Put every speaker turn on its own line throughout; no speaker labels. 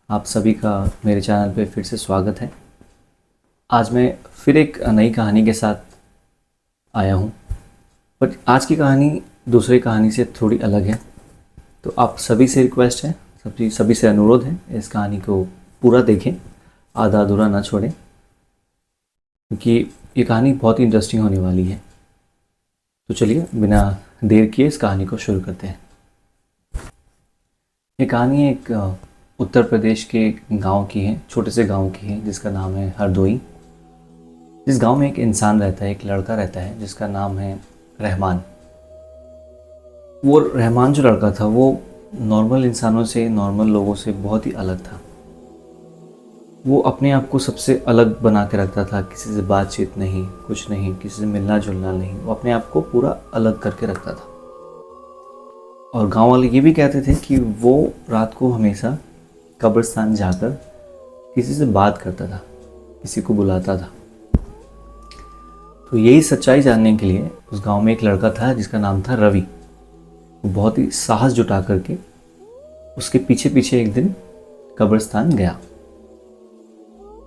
आप सभी का मेरे चैनल पे फिर से स्वागत है। आज मैं फिर एक नई कहानी के साथ आया हूँ, बट आज की कहानी दूसरी कहानी से थोड़ी अलग है। तो आप सभी से रिक्वेस्ट है, सभी से अनुरोध है, इस कहानी को पूरा देखें, आधा अधूरा ना छोड़ें, क्योंकि ये कहानी बहुत ही इंटरेस्टिंग होने वाली है। तो चलिए बिना देर किए इस कहानी को शुरू करते हैं। ये कहानी एक उत्तर प्रदेश के गांव की है, छोटे से गांव की है, जिसका नाम है हरदोई। जिस गांव में एक इंसान रहता है, एक लड़का रहता है जिसका नाम है रहमान। वो रहमान जो लड़का था वो नॉर्मल इंसानों से, नॉर्मल लोगों से बहुत ही अलग था। वो अपने आप को सबसे अलग बना के रखता था, किसी से बातचीत नहीं, कुछ नहीं, किसी से मिलना जुलना नहीं। वो अपने आप को पूरा अलग करके रखता था। और गांव वाले ये भी कहते थे कि वो रात को हमेशा कब्रिस्तान जाकर किसी से बात करता था, किसी को बुलाता था। तो यही सच्चाई जानने के लिए उस गांव में एक लड़का था जिसका नाम था रवि। वो बहुत ही साहस जुटा करके उसके पीछे पीछे एक दिन कब्रिस्तान गया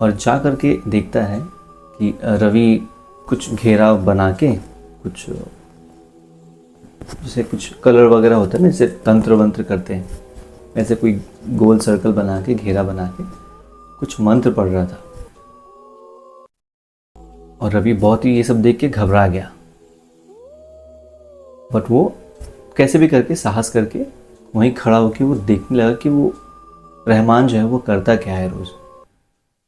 और जा करके देखता है कि रवि कुछ घेरा बना के, कुछ जैसे कुछ कलर वगैरह होता है ना, जैसे तंत्र वंत्र करते हैं, वैसे कोई गोल सर्कल बना के, घेरा बना के कुछ मंत्र पढ़ रहा था। और रवि बहुत ही ये सब देख के घबरा गया, बट वो कैसे भी करके साहस करके वहीं खड़ा होकर वो देखने लगा कि वो रहमान जो है वो करता क्या है रोज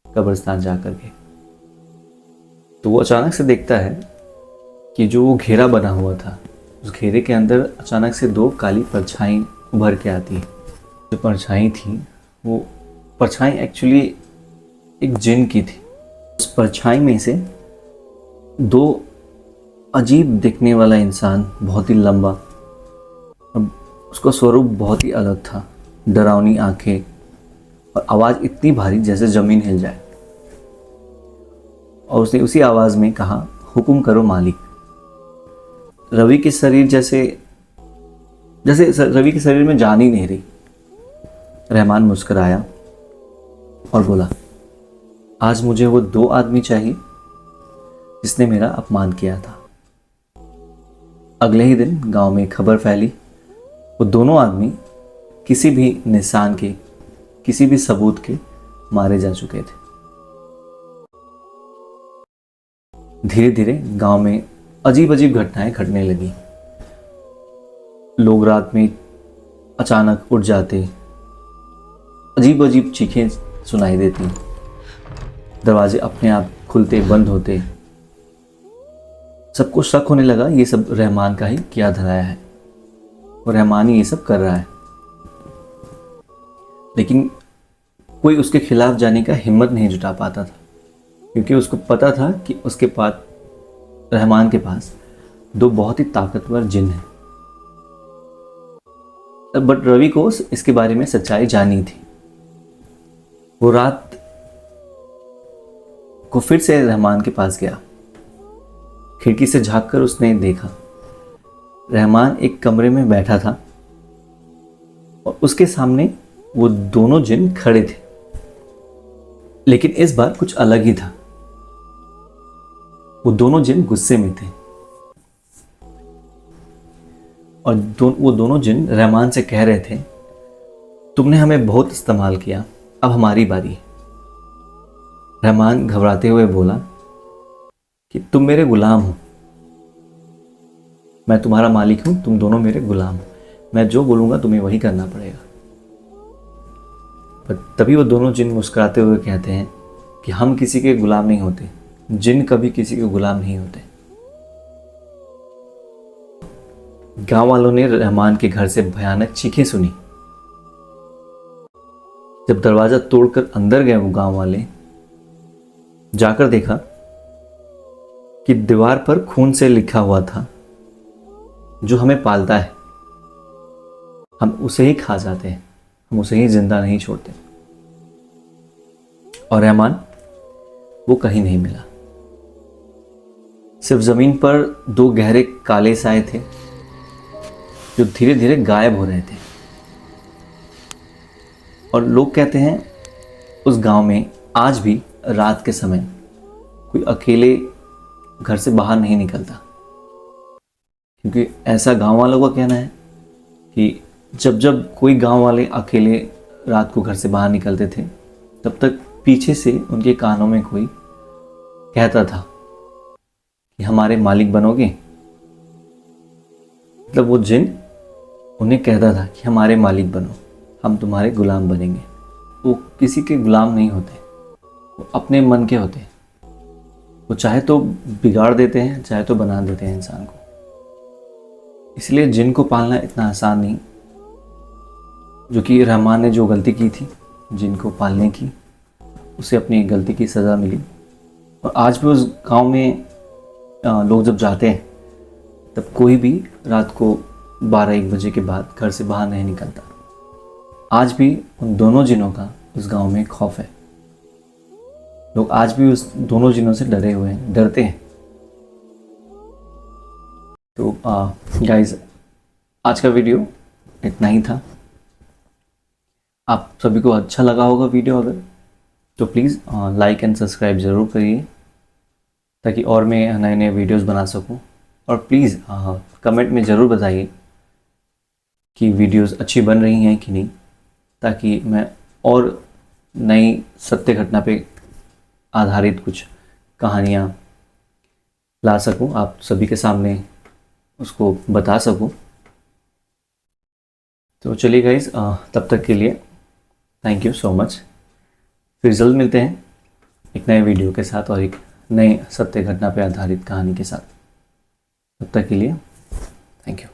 कब्रिस्तान जा करके। तो वो अचानक से देखता है कि जो वो घेरा बना हुआ था, उस घेरे के अंदर अचानक से दो काली परछाई उभर के आती है। जो परछाई थी वो परछाई एक्चुअली एक जिन की थी। उस परछाई में से दो अजीब दिखने वाला इंसान, बहुत ही लंबा, अब उसका स्वरूप बहुत ही अलग था, डरावनी आंखें और आवाज़ इतनी भारी जैसे ज़मीन हिल जाए। और उसने उसी आवाज़ में कहा, हुक्म करो मालिक। रवि के शरीर जैसे रवि के शरीर में जान ही नहीं रही। रहमान मुस्कुराया और बोला, आज मुझे वो दो आदमी चाहिए जिसने मेरा अपमान किया था। अगले ही दिन गांव में खबर फैली, वो दोनों आदमी किसी भी निशान के, किसी भी सबूत के मारे जा चुके थे। धीरे धीरे गांव में अजीब अजीब घटनाएं घटने लगी। लोग रात में अचानक उठ जाते, अजीब अजीब चीखें सुनाई देती, दरवाजे अपने आप खुलते बंद होते। सबको शक होने लगा ये सब रहमान का ही किया धराया है और रहमान ही ये सब कर रहा है। लेकिन कोई उसके खिलाफ जाने का हिम्मत नहीं जुटा पाता था, क्योंकि उसको पता था कि उसके पास, रहमान के पास, दो बहुत ही ताकतवर जिन हैं। बट रवि को इसके बारे में सच्चाई जानी थी। वो रात को फिर से रहमान के पास गया। खिड़की से झांककर उसने देखा, रहमान एक कमरे में बैठा था और उसके सामने वो दोनों जिन खड़े थे। लेकिन इस बार कुछ अलग ही था। वो दोनों जिन गुस्से में थे और वो दोनों जिन रहमान से कह रहे थे, तुमने हमें बहुत इस्तेमाल किया, अब हमारी बारी। रहमान घबराते हुए बोला कि तुम मेरे गुलाम हो, मैं तुम्हारा मालिक हूं, तुम दोनों मेरे गुलाम हो, मैं जो बोलूंगा तुम्हें वही करना पड़ेगा। पर तभी वो दोनों जिन मुस्कुराते हुए कहते हैं कि हम किसी के गुलाम नहीं होते, जिन कभी किसी के गुलाम नहीं होते। गांव वालों ने रहमान के घर से भयानक चीखें सुनी। जब दरवाजा तोड़कर अंदर गए वो गांव वाले, जाकर देखा कि दीवार पर खून से लिखा हुआ था, जो हमें पालता है हम उसे ही खा जाते हैं, हम उसे ही जिंदा नहीं छोड़ते। और रहमान वो कहीं नहीं मिला। सिर्फ जमीन पर दो गहरे काले साए थे जो धीरे धीरे गायब हो रहे थे। और लोग कहते हैं उस गांव में आज भी रात के समय कोई अकेले घर से बाहर नहीं निकलता, क्योंकि ऐसा गांव वालों का कहना है कि जब जब कोई गांव वाले अकेले रात को घर से बाहर निकलते थे, तब तक पीछे से उनके कानों में कोई कहता था कि हमारे मालिक बनोगे। मतलब वो जिन उन्हें कहता था कि हमारे मालिक बनो, हम तुम्हारे गुलाम बनेंगे। वो किसी के गुलाम नहीं होते, वो अपने मन के होते हैं। वो चाहे तो बिगाड़ देते हैं, चाहे तो बना देते हैं इंसान को। इसलिए जिन को पालना इतना आसान नहीं, जो कि रहमान ने जो गलती की थी जिन को पालने की, उसे अपनी गलती की सज़ा मिली। और आज भी उस गांव में लोग जब जाते हैं तब कोई भी रात को 12-1 बजे के बाद घर से बाहर नहीं निकलता। आज भी उन दोनों जिनों का उस गांव में खौफ है। लोग आज भी उस दोनों जिनों से डरे हुए हैं, डरते हैं। तो गाइस, आज का वीडियो इतना ही था। आप सभी को अच्छा लगा होगा वीडियो, अगर तो प्लीज़ लाइक एंड सब्सक्राइब ज़रूर करिए, ताकि और मैं नए नए वीडियोस बना सकूं। और प्लीज़ कमेंट में ज़रूर बताइए कि वीडियोस अच्छी बन रही हैं कि नहीं, ताकि मैं और नई सत्य घटना पे आधारित कुछ कहानियाँ ला सकूं, आप सभी के सामने उसको बता सकूं। तो चलिए गाइस, तब तक के लिए थैंक यू सो मच। फिर जल्द मिलते हैं एक नए वीडियो के साथ और एक नए सत्य घटना पर आधारित कहानी के साथ। तब तक के लिए थैंक यू।